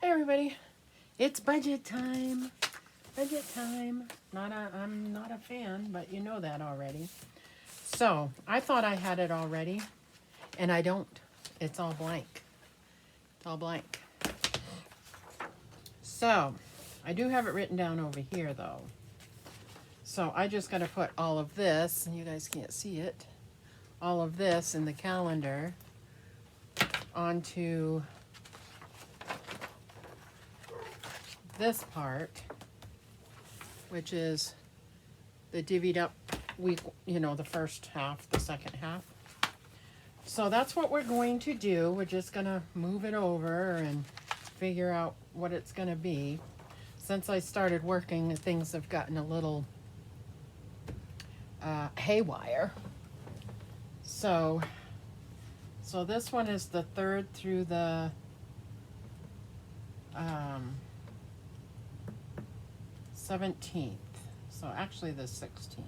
Hey everybody, it's budget time. Budget time. I'm not a fan, but you know that already. So I thought I had it already, and I don't. It's all blank. It's all blank. So I do have it written down over here though. So I just got to put all of this, and you guys can't see it, all of this in the calendar onto this part, which is the divvied up week, the first half, the second half. So that's what we're going to do. We're just going to move it over and figure out what it's going to be. Since I started working, things have gotten a little haywire. So this one is the 3rd through the 17th. So actually the 16th.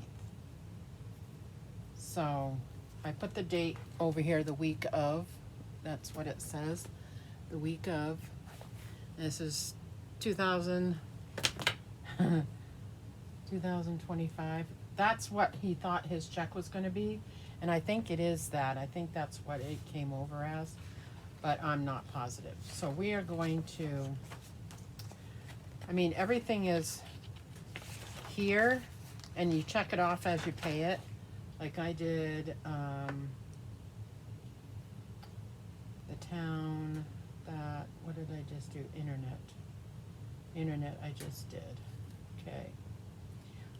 So I put the date over here, the week of. That's what it says. The week of. This is 2025. That's what he thought his check was going to be. And I think it is that. I think that's what it came over as. But I'm not positive. So we are going to, everything is here. And you check it off as you pay it. Like I did the town, that, what did I just do? Internet I just did. Okay.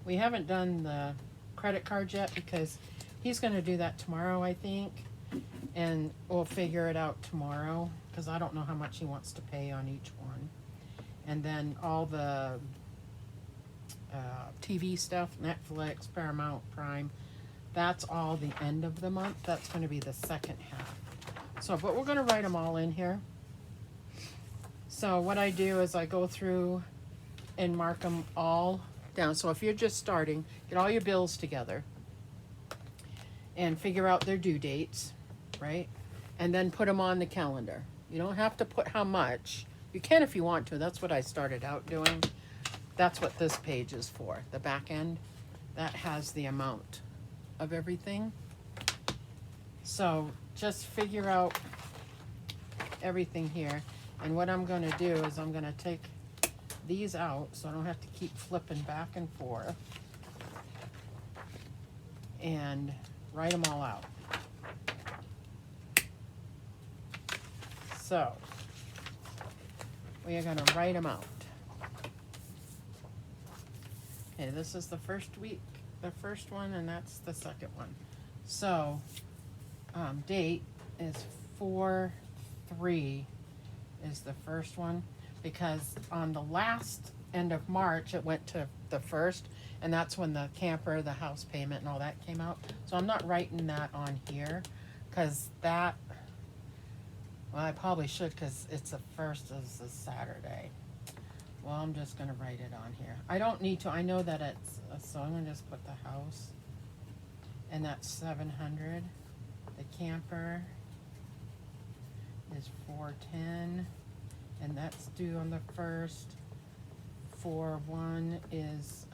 We haven't done the credit card yet because he's going to do that tomorrow, I think. And we'll figure it out tomorrow because I don't know how much he wants to pay on each one. And then all the TV stuff, Netflix, Paramount, Prime, that's all the end of the month. That's going to be the second half. So, but we're going to write them all in here. So what I do is I go through and mark them all down. So if you're just starting, get all your bills together and figure out their due dates, right? And then put them on the calendar. You don't have to put how much. You can if you want to. That's what I started out doing. That's what this page is for. The back end, that has the amount of everything. So just figure out everything here. And what I'm going to do is I'm going to take these out so I don't have to keep flipping back and forth. And write them all out. So we are going to write them out. Okay, this is the first week, the first one, and that's the second one. So date is 4/3 is the first one, because on the last end of March it went to the 1st, and that's when the camper, the house payment, and all that came out. So I'm not writing that on here because that, well, I probably should because it's the 1st is a Saturday. Well, I'm just going to write it on here. I don't need to. I know that it's, so I'm going to just put the house, and that's 700. The camper is 410, and that's due on the 1st. 4/1 is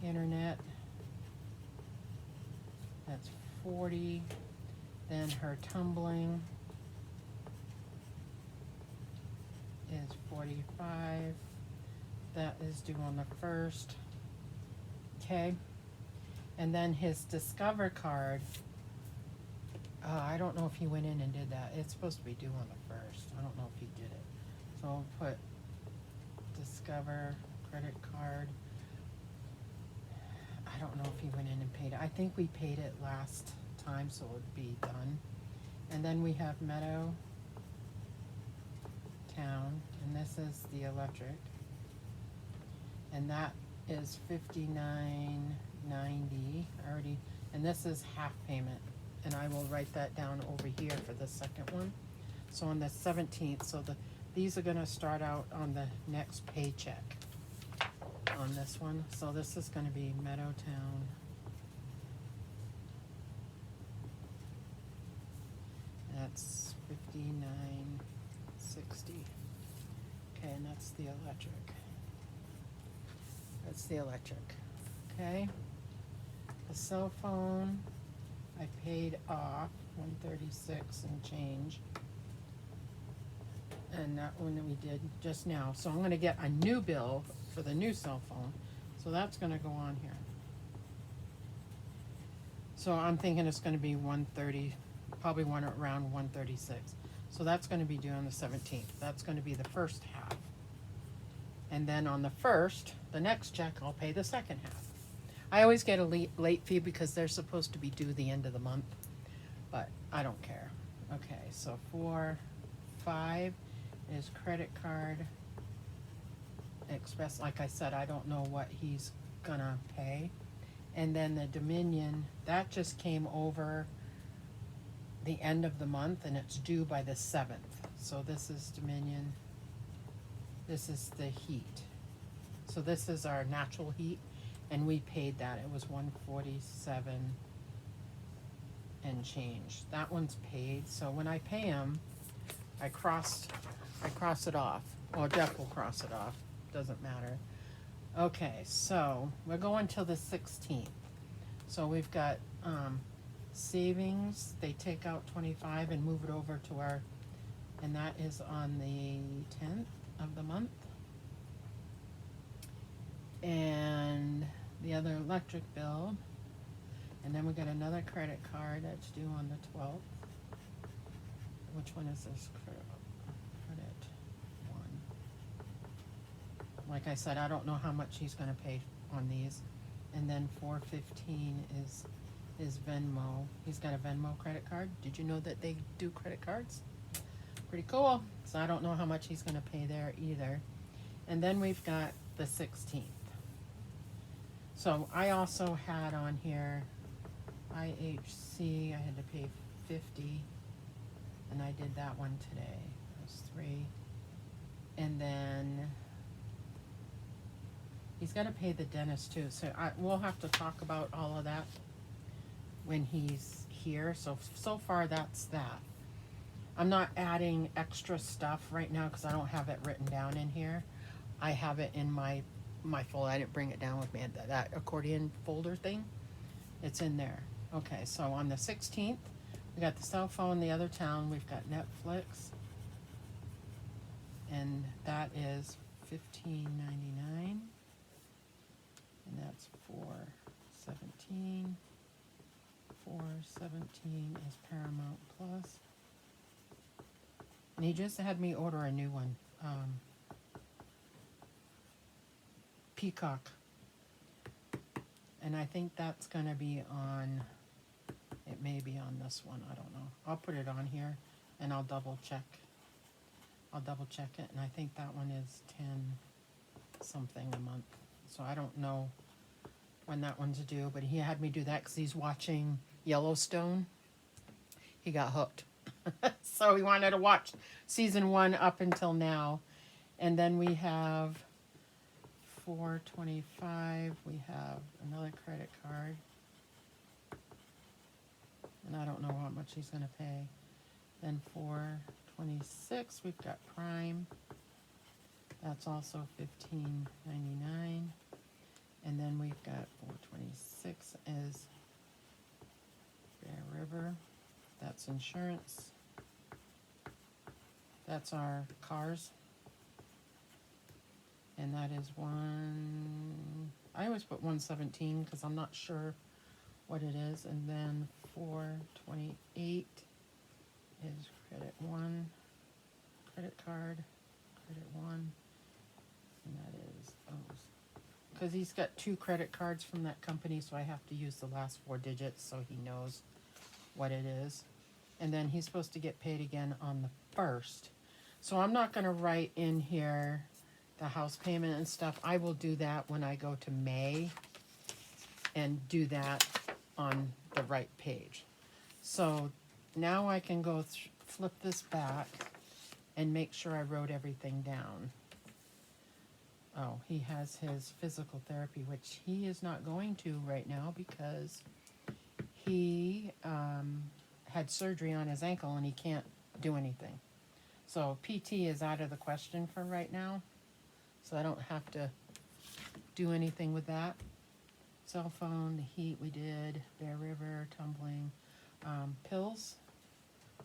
internet. That's 40. Then her tumbling is 45. That is due on the 1st. Okay. And then his Discover card, I don't know if he went in and did that. It's supposed to be due on the 1st. I don't know if he did it. So I'll put Discover credit card. I don't know if he went in and paid it. I think we paid it last time, so it would be done. And then we have Meadow Town, and this is the electric, and that is $59.90 already, and this is half payment, and I will write that down over here for the second one. So on the 17th, so these are going to start out on the next paycheck on this one. So this is going to be Meadowtown. That's $59.60. Okay, and that's the electric. That's the electric. Okay. The cell phone, I paid off 136 and change. And that one that we did just now. So I'm gonna get a new bill for the new cell phone. So that's gonna go on here. So I'm thinking it's gonna be 130, probably one around 136. So that's gonna be due on the 17th. That's gonna be the first half. And then on the first, the next check, I'll pay the second half. I always get a late fee because they're supposed to be due the end of the month, but I don't care. Okay, so 5 is credit card express. Like I said, I don't know what he's gonna pay. And then the Dominion, that just came over the end of the month and it's due by the 7th. So this is Dominion. This is the heat. So this is our natural heat and we paid that. It was 147 and change. That one's paid. So when I pay him, I cross it off. Well, Jeff will cross it off. Doesn't matter. Okay, so we're going till the 16th. So we've got savings. They take out 25 and move it over to our, and that is on the 10th of the month. And the other electric bill. And then we got another credit card that's due on the 12th. Which one is this credit one? Like I said, I don't know how much he's gonna pay on these. And then 415 is Venmo. He's got a Venmo credit card. Did you know that they do credit cards? Pretty cool. So I don't know how much he's gonna pay there either. And then we've got the 16th. So I also had on here IHC, I had to pay 50, and I did that one today. It was 3. And then he's got to pay the dentist too. So we'll have to talk about all of that when he's here. So far that's that. I'm not adding extra stuff right now because I don't have it written down in here. I have it in my folder. I didn't bring it down with me. That accordion folder thing, it's in there. Okay, so on the 16th, we got the cell phone, the other town, we've got Netflix, and that is $15.99, and that's $4.17. $4.17 is Paramount Plus, and he just had me order a new one, Peacock, and I think that's gonna be on. It may be on this one, I don't know. I'll put it on here and I'll double check. I'll double check it, and I think that one is 10 something a month. So I don't know when that one's due, but he had me do that because he's watching Yellowstone. He got hooked. So he wanted to watch season 1 up until now. And then we have $4.25. We have another credit card. And I don't know how much he's going to pay. Then $4.26, we've got Prime. That's also $15.99. And then we've got $4.26 is Bear River. That's insurance. That's our cars. And that is I always put 117 because I'm not sure what it is. And then 428 is credit 1, credit card, credit 1, and that is because he's got 2 credit cards from that company, so I have to use the last 4 digits so he knows what it is. And then he's supposed to get paid again on the 1st. So I'm not going to write in here the house payment and stuff. I will do that when I go to May and do that on the right page. So now I can go flip this back and make sure I wrote everything down. Oh, he has his physical therapy, which he is not going to right now because he had surgery on his ankle and he can't do anything. So PT is out of the question for right now. So I don't have to do anything with that. Cell phone, the heat we did, Bear River, tumbling, pills.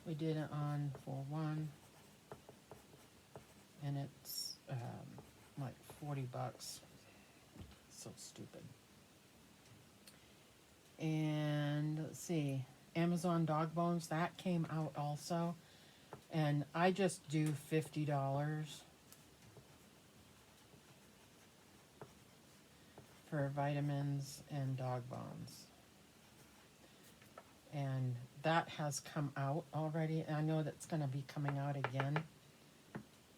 We did it on 4/1, and it's like $40. So stupid. And let's see, Amazon dog bones, that came out also, and I just do $50 for vitamins and dog bones. And that has come out already. And I know that's going to be coming out again.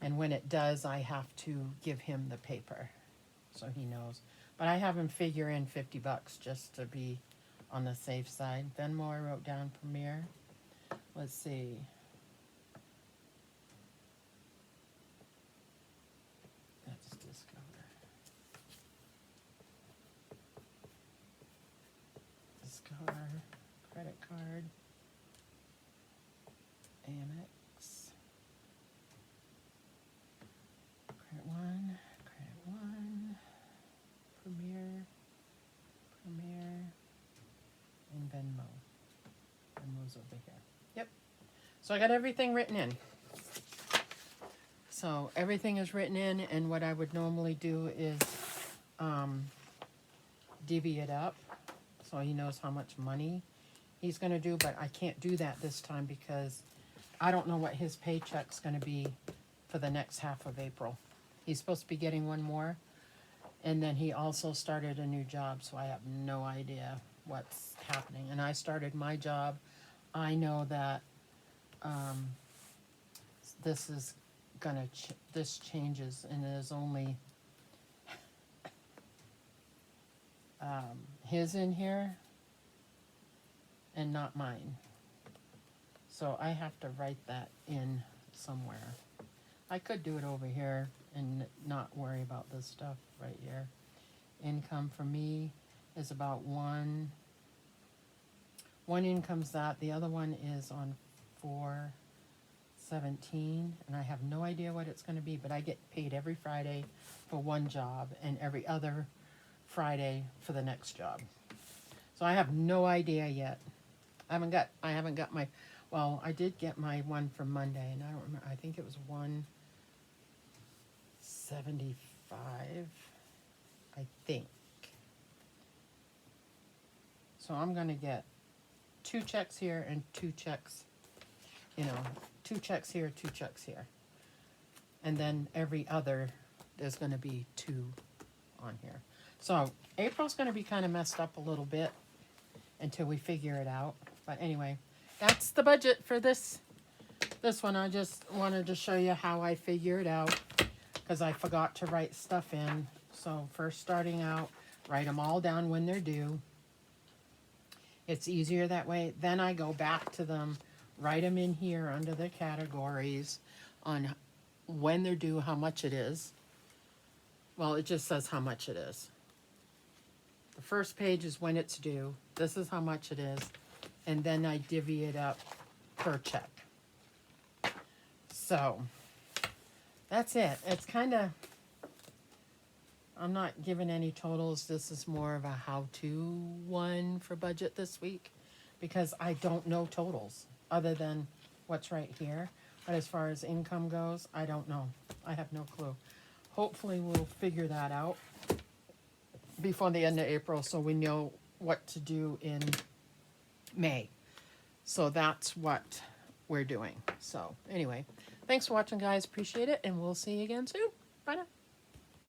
And when it does, I have to give him the paper so he knows. But I have him figure in $50 just to be on the safe side. Venmo, I wrote down Premier. Let's see. That's Discover. Discover. Credit card. Amex. Credit One. Premier. And Venmo. Venmo's over here. Yep. So I got everything written in. So everything is written in, and what I would normally do is divvy it up so he knows how much money he's going to do, but I can't do that this time because I don't know what his paycheck's going to be for the next half of April. He's supposed to be getting one more, and then he also started a new job, so I have no idea what's happening. And I started my job. I know that this is gonna this changes, and it is only his in here and not mine. So I have to write that in somewhere. I could do it over here and not worry about this stuff right here. Income for me is about one income's that. The other one is on 4/17, and I have no idea what it's going to be, but I get paid every Friday for one job and every other Friday for the next job. So I have no idea yet. I haven't got my, well, I did get my one from Monday, and I don't remember, I think it was 175, I think. So I'm going to get 2 checks here and 2 checks, 2 checks here, 2 checks here. And then every other, there's going to be 2 on here. So April's going to be kind of messed up a little bit until we figure it out. But anyway, that's the budget for this one. I just wanted to show you how I figure it out because I forgot to write stuff in. So first starting out, write them all down when they're due. It's easier that way. Then I go back to them, write them in here under the categories on when they're due, how much it is. Well, it just says how much it is. The first page is when it's due. This is how much it is. And then I divvy it up per check. So that's it. It's kind of, I'm not giving any totals. This is more of a how-to one for budget this week because I don't know totals other than what's right here. But as far as income goes, I don't know. I have no clue. Hopefully we'll figure that out before the end of April so we know what to do in May. So that's what we're doing. So anyway, thanks for watching, guys. Appreciate it, and we'll see you again soon. Bye now.